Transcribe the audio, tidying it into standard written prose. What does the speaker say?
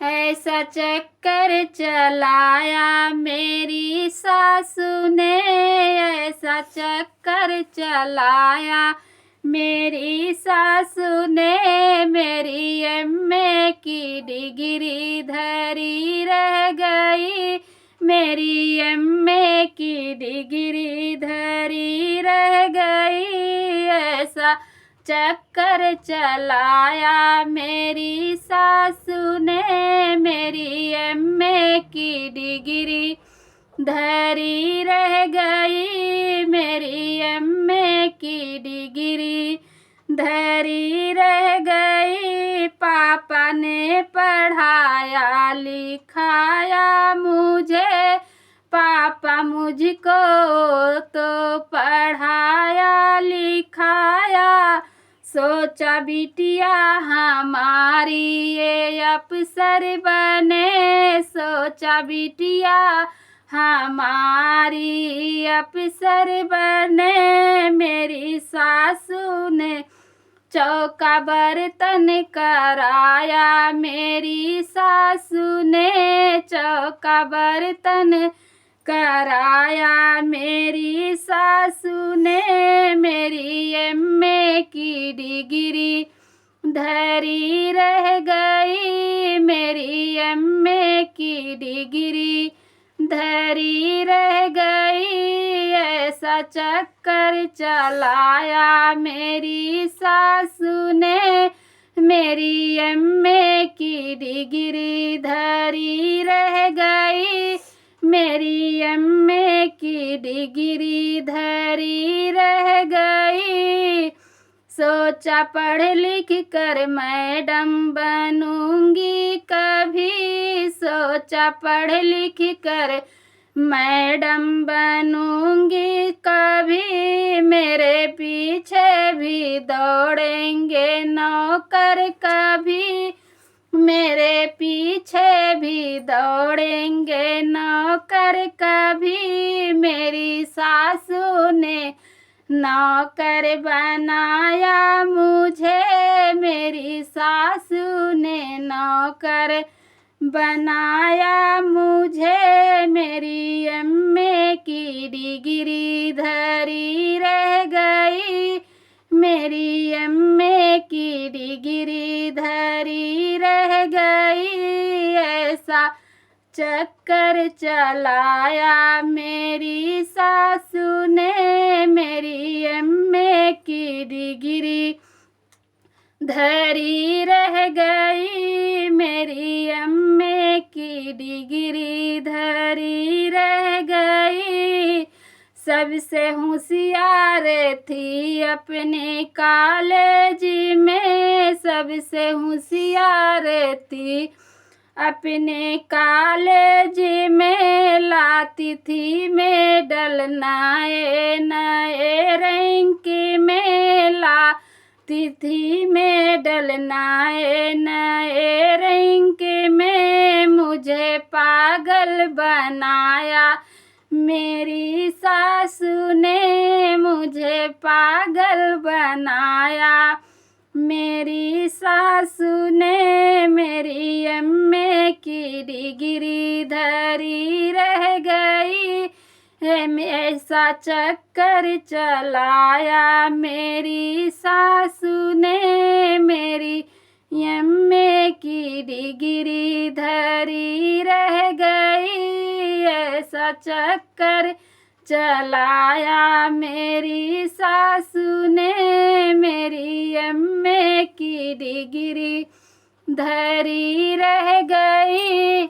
ऐसा चक्कर चलाया मेरी सासू ने, ऐसा चक्कर चलाया मेरी सासू ने। मेरी एमए की डिग्री धरी रह गई, मेरी एमए की डिग्री धरी रह गई। ऐसा चक्कर चलाया मेरी सासू ने, मेरी एमए की डिग्री धरी रह गई, मेरी एमए की डिग्री धरी रह गई। पापा ने पढ़ाया लिखाया मुझे, पापा मुझको तो पढ़ाया लिखाया। सोचा बिटिया हमारी ये अफसर बने, सोचा बिटिया हमारी अफसर बने। मेरी सासू ने चौका बर्तन कराया, मेरी सासू ने चौका बर्तन कराया। मेरी सासू ने मेरी एमए की डिग्री धरी रह गई, मेरी एमए की डिग्री धरी रह गई। ऐसा चक्कर चलाया मेरी सासू ने, मेरी एमए की डिग्री धरी रह गई, मेरी एमए की डिग्री धरी रह गई। सोचा पढ़ लिख कर मैडम बनूंगी कभी, सोचा पढ़ लिख कर मैडम बनूंगी कभी। मेरे पीछे भी दौड़ेंगे नौकर कभी, मेरे पीछे भी दौड़ेंगे नौकर कभी। मेरी सासू ने नौकर बनाया मुझे, मेरी सासू ने नौकर बनाया मुझे। मेरी एमए की डिग्री धरी रह गई, मेरी एमए की डिग्री धरी रह गई। ऐसा चक्कर चलाया मेरी सासू ने, मेरी एमए की डिग्री धरी रह गई, मेरी एमए की डिग्री धरी रह गई। सबसे होशियार थी अपने कॉलेज में, सबसे होशियार थी अपने कॉलेज में। लाती थी मेडल नए नए रैंक में, लाती थी मेडल नए नए रैंक में। मुझे पागल बनाया मेरी सासू ने, मुझे पागल बनाया मेरी सासू ने। मेरी एमए की डिग्री धरी रह गई, ऐसा चक्कर चलाया मेरी सासू ने। मेरी एमए की डिग्री धरी रह गई, ऐसा चक्कर चलाया मेरी सासू ने। मेरी एमए की डिग्री धरी रह गई।